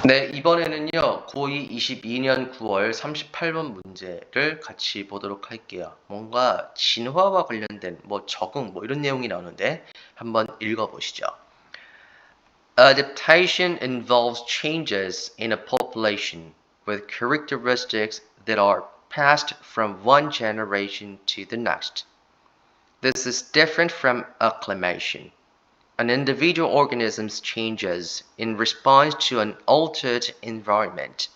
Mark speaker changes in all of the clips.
Speaker 1: 네, 이번에는요, 고2 22년 9월 38번 문제를 같이 보도록 할게요. 뭔가 진화와 관련된 적응 이런 내용이 나오는데 한번 읽어보시죠. Adaptation involves changes in a population with characteristics that are passed from one generation to the next. This is different from acclimation. An individual organism changes in response to an altered environment.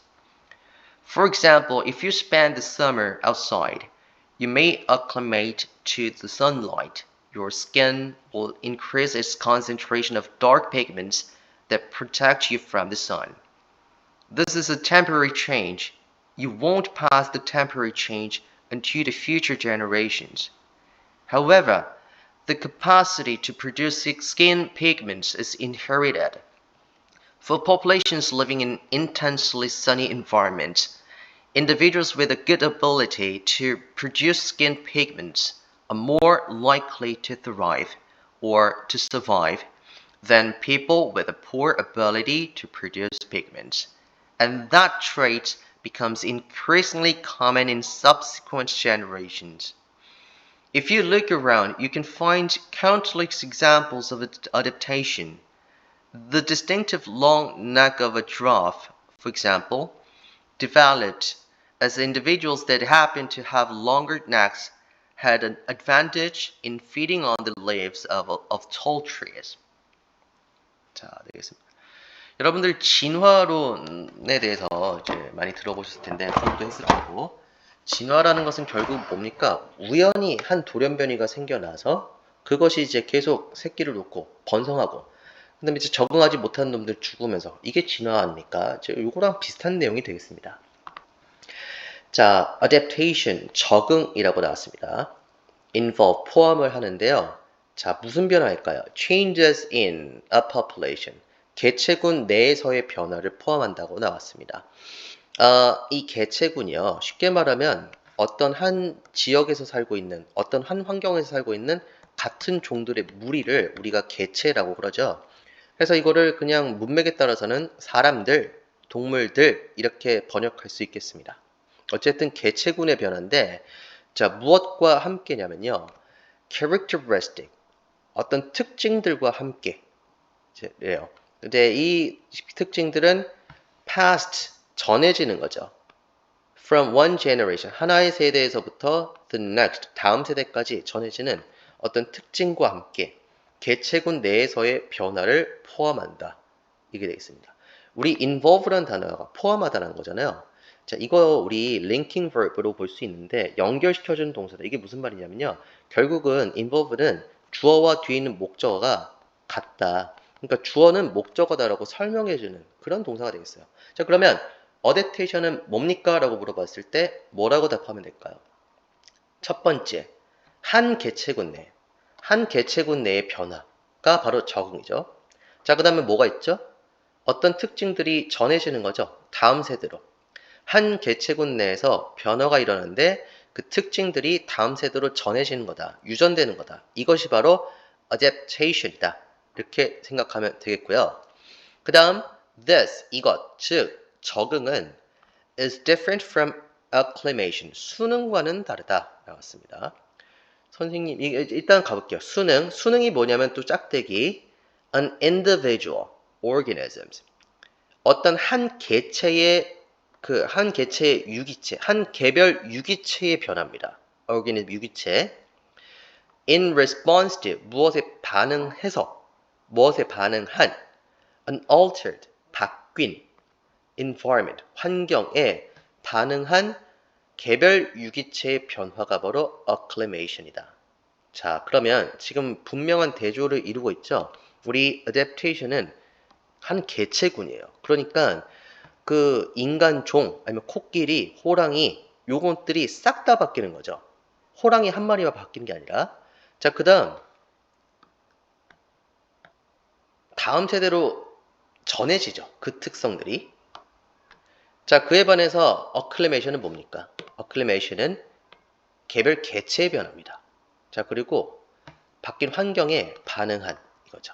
Speaker 1: For example, if you spend the summer outside, you may acclimate to the sunlight. Your skin will increase its concentration of dark pigments that protect you from the sun. This is a temporary change. You won't pass the temporary change onto the future generations. However, the capacity to produce skin pigments is inherited. For populations living in intensely sunny environments, individuals with a good ability to produce skin pigments are more likely to thrive or to survive than people with a poor ability to produce pigments. And that trait becomes increasingly common in subsequent generations. If you look around, you can find countless examples of adaptation. The distinctive long neck of a giraffe, for example, developed as individuals that happen to have longer necks had an advantage in feeding on the leaves of tall trees. 자, 되겠습니다. 여러분들 진화론에 대해서 이제 많이 들어보셨을 텐데 공부도 했을 테고, 진화라는 것은 결국 뭡니까? 우연히 한 돌연변이가 생겨나서 그것이 이제 계속 새끼를 놓고 번성하고, 그다음에 이제 적응하지 못한 놈들 죽으면서 이게 진화 아닙니까? 이거랑 비슷한 내용이 되겠습니다. 자, adaptation, 적응이라고 나왔습니다. involve, 포함을 하는데요. 자, 무슨 변화일까요? changes in a population, 개체군 내에서의 변화를 포함한다고 나왔습니다. 이 개체군이요, 쉽게 말하면 어떤 한 지역에서 살고 있는, 어떤 한 환경에서 살고 있는 같은 종들의 무리를 우리가 개체라고 그러죠. 그래서 이거를 그냥 문맥에 따라서는 사람들, 동물들 이렇게 번역할 수 있겠습니다. 어쨌든 개체군의 변화인데, 자, 무엇과 함께냐면요, characteristic, 어떤 특징들과 함께 래요. 근데 이 특징들은 passed, 전해지는 거죠. From one generation, 하나의 세대에서부터 the next, 다음 세대까지 전해지는 어떤 특징과 함께 개체군 내에서의 변화를 포함한다. 이게 되겠습니다. 우리 involve라는 단어가 포함하다는 거잖아요. 자, 이거 우리 linking verb로 볼 수 있는데 연결시켜주는 동사다. 이게 무슨 말이냐면요, 결국은 involve는 주어와 뒤에 있는 목적어가 같다. 그러니까 주어는 목적어다라고 설명해주는 그런 동사가 되겠어요. 자, 그러면 adaptation은 뭡니까? 라고 물어봤을 때 뭐라고 답하면 될까요? 첫 번째, 한 개체군 내의 변화가 바로 적응이죠. 자, 그 다음에 뭐가 있죠? 어떤 특징들이 전해지는 거죠. 다음 세대로. 한 개체군 내에서 변화가 일어나는데 그 특징들이 다음 세대로 전해지는 거다. 유전되는 거다. 이것이 바로 adaptation이다. 이렇게 생각하면 되겠고요. 그 다음 this, 이것, 즉 적응은 is different from acclimation, 수능과는 다르다 나왔습니다. 선생님, 일단 가볼게요. 수능이 뭐냐면 또 짝대기 an individual organisms, 어떤 한 개체의 유기체, 한 개별 유기체의 변화입니다. organism, 유기체. in response to, 무엇에 반응해서, 무엇에 반응한, an altered, 바뀐, environment, 환경에 반응한 개별 유기체의 변화가 바로 acclimation이다. 자, 그러면 지금 분명한 대조를 이루고 있죠. 우리 adaptation은 한 개체군이에요. 그러니까 그 인간 종, 아니면 코끼리, 호랑이, 요것들이 싹 다 바뀌는 거죠. 호랑이 한 마리만 바뀌는 게 아니라. 자, 그 다음 세대로 전해지죠. 그 특성들이. 자, 그에 반해서 acclimation은 뭡니까? acclimation은 개별 개체의 변화입니다. 자, 그리고 바뀐 환경에 반응한 이거죠.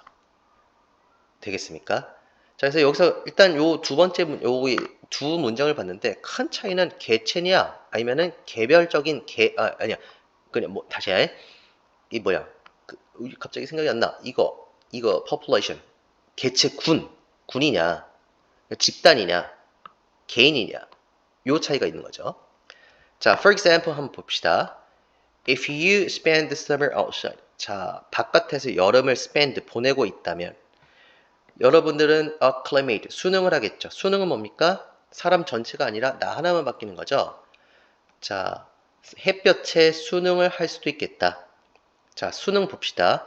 Speaker 1: 되겠습니까?
Speaker 2: 자, 그래서 여기서 일단 요 두 번째 두 문장을 봤는데 큰 차이는 개체냐 아니면은 개별적인 아니야. 그냥 뭐 다시 해. 이 뭐야? 갑자기 생각이 안 나. 이거 population. 개체 군이냐? 집단이냐? 개인이냐? 요 차이가 있는 거죠. 자, for example 한번 봅시다. If you spend the summer outside. 자, 바깥에서 여름을 spend 보내고 있다면 여러분들은 acclimate 수능을 하겠죠. 수능은 뭡니까? 사람 전체가 아니라 나 하나만 바뀌는 거죠. 자, 햇볕에 수능을 할 수도 있겠다. 자, 수능 봅시다.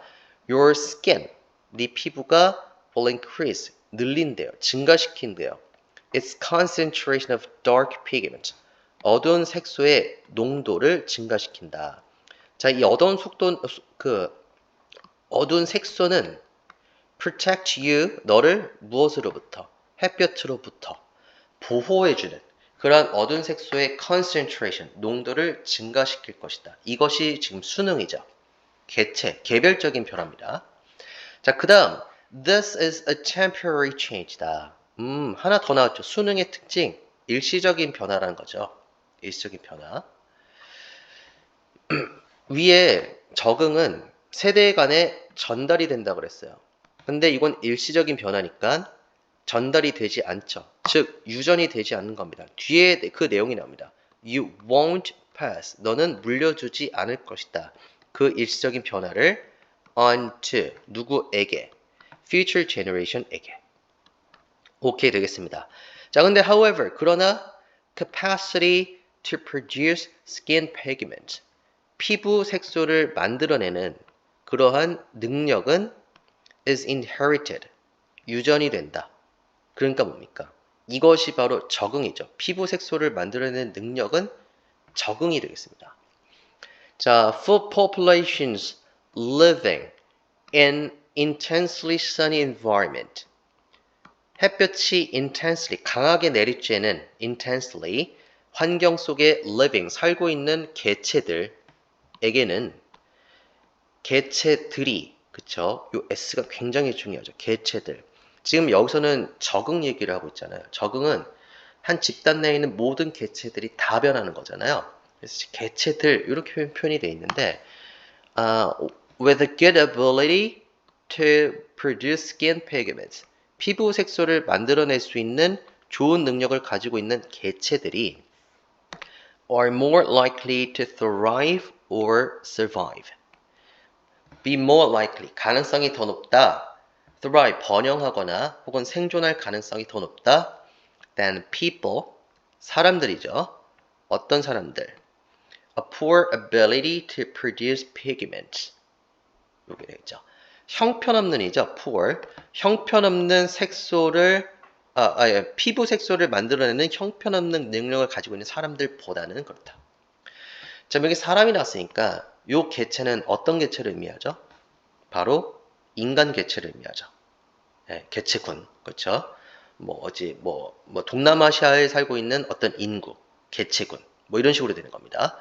Speaker 2: Your skin, 네 피부가 will increase, 늘린대요. 증가시킨대요. Its concentration of dark pigment, 어두운 색소의 농도를 증가시킨다. 자, 이 어두운 색소는 protect you, 너를 무엇으로부터? 햇볕으로부터 보호해주는 그러한 어두운 색소의 concentration, 농도를 증가시킬 것이다. 이것이 지금 수능이죠. 개별적인 변화입니다. 자, 그 다음 This is a temporary change다. 하나 더 나왔죠. 수능의 특징, 일시적인 변화라는 거죠. 일시적인 변화. 위에 적응은 세대 간에 전달이 된다고 그랬어요. 근데 이건 일시적인 변화니까 전달이 되지 않죠. 즉 유전이 되지 않는 겁니다. 뒤에 그 내용이 나옵니다. You won't pass. 너는 물려주지 않을 것이다. 그 일시적인 변화를 on to 누구에게? future generation에게. 오케이 되겠습니다. 자, 근데 however 그러나 capacity to produce skin pigment 피부 색소를 만들어내는 그러한 능력은 is inherited 유전이 된다. 그러니까 뭡니까? 이것이 바로 적응이죠. 피부 색소를 만들어내는 능력은 적응이 되겠습니다. 자, for populations living in intensely sunny environment. 햇볕이 intensely, 강하게 내리쬐는 intensely, 환경 속에 living, 살고 있는 개체들에게는 개체들이, 그쵸? 요 S가 굉장히 중요하죠. 개체들. 지금 여기서는 적응 얘기를 하고 있잖아요. 적응은 한 집단 내에 있는 모든 개체들이 다 변하는 거잖아요. 그래서 개체들 이렇게 표현이 되어 있는데 with a good ability to produce skin pigments 피부 색소를 만들어낼 수 있는 좋은 능력을 가지고 있는 개체들이 are more likely to thrive or survive. be more likely 가능성이 더 높다. thrive 번영하거나 혹은 생존할 가능성이 더 높다. than people 사람들이죠. 어떤 사람들? a poor ability to produce pigments. 여기 되겠죠. 형편없는이죠. poor. 형편없는 색소를 피부 색소를 만들어내는 형편없는 능력을 가지고 있는 사람들보다는 그렇다. 자, 여기 사람이 나왔으니까 이 개체는 어떤 개체를 의미하죠? 바로 인간 개체를 의미하죠. 네, 개체군, 그렇죠? 동남아시아에 살고 있는 어떤 인구, 개체군, 뭐 이런 식으로 되는 겁니다.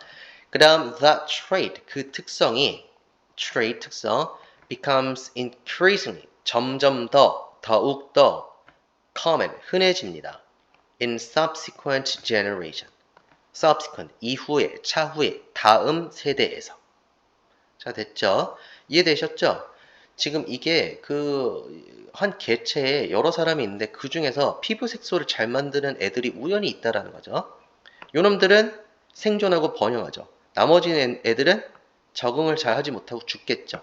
Speaker 2: 그 다음, that trait, 그 특성이, trait 특성, becomes increasingly, 점점 더욱 더 common, 흔해집니다. in subsequent generation. subsequent, 이후에, 차후에, 다음 세대에서. 자, 됐죠? 이해되셨죠? 지금 이게 한 개체에 여러 사람이 있는데 그 중에서 피부 색소를 잘 만드는 애들이 우연히 있다라는 거죠. 요놈들은 생존하고 번영하죠. 나머지 애들은 적응을 잘 하지 못하고 죽겠죠.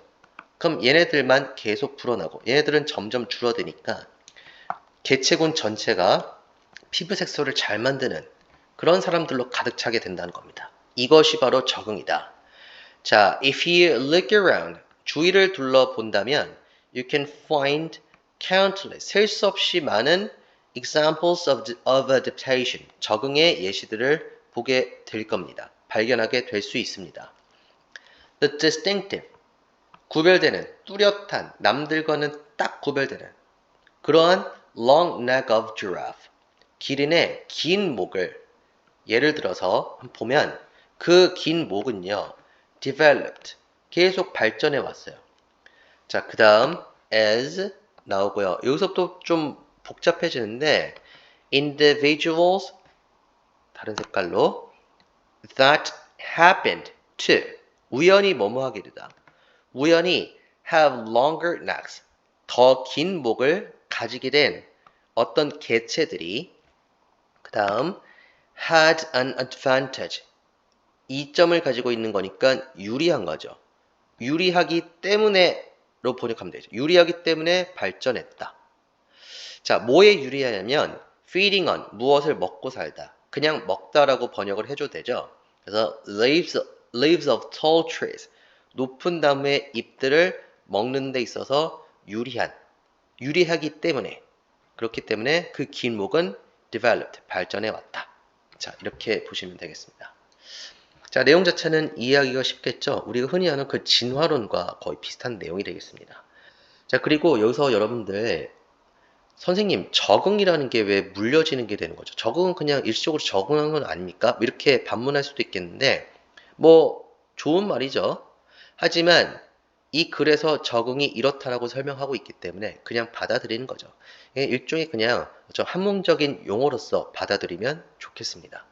Speaker 2: 그럼 얘네들만 계속 불어나고 얘네들은 점점 줄어드니까 개체군 전체가 피부 색소를 잘 만드는 그런 사람들로 가득 차게 된다는 겁니다. 이것이 바로 적응이다. 자, if you look around, 주위를 둘러본다면 you can find countless, 셀 수 없이 많은 examples of adaptation, 적응의 예시들을 보게 될 겁니다. 발견하게 될 수 있습니다. The distinctive, 구별되는, 뚜렷한, 남들과는 딱 구별되는 그러한 long neck of giraffe, 기린의 긴 목을 예를 들어서 보면 그 긴 목은요 developed, 계속 발전해 왔어요. 자, 그 다음 as 나오고요. 여기서부터 좀 복잡해지는데 individuals 다른 색깔로 that happened to 우연히 뭐뭐 하게 되다. 우연히 have longer necks 더 긴 목을 가지게 된 어떤 개체들이 그 다음 had an advantage 이점을 가지고 있는 거니까 유리한 거죠. 유리하기 때문에로 번역하면 되죠. 유리하기 때문에 발전했다. 자, 뭐에 유리하냐면 feeding on 무엇을 먹고 살다. 그냥 먹다라고 번역을 해줘도 되죠. 그래서 leaves of tall trees 높은 나무의 잎들을 먹는 데 있어서 유리하기 때문에 그렇기 때문에 그 긴 목은 developed 발전해 왔다. 자, 이렇게 보시면 되겠습니다. 자, 내용 자체는 이해하기가 쉽겠죠? 우리가 흔히 하는 그 진화론과 거의 비슷한 내용이 되겠습니다. 자, 그리고 여기서 여러분들 선생님 적응이라는 게 왜 물려지는 게 되는 거죠? 적응은 그냥 일시적으로 적응한 건 아닙니까? 이렇게 반문할 수도 있겠는데 뭐 좋은 말이죠. 하지만 이 글에서 적응이 이렇다라고 설명하고 있기 때문에 그냥 받아들이는 거죠. 일종의 그냥 좀 한문적인 용어로서 받아들이면 좋겠습니다.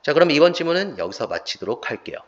Speaker 2: 자, 그럼 이번 지문은 여기서 마치도록 할게요.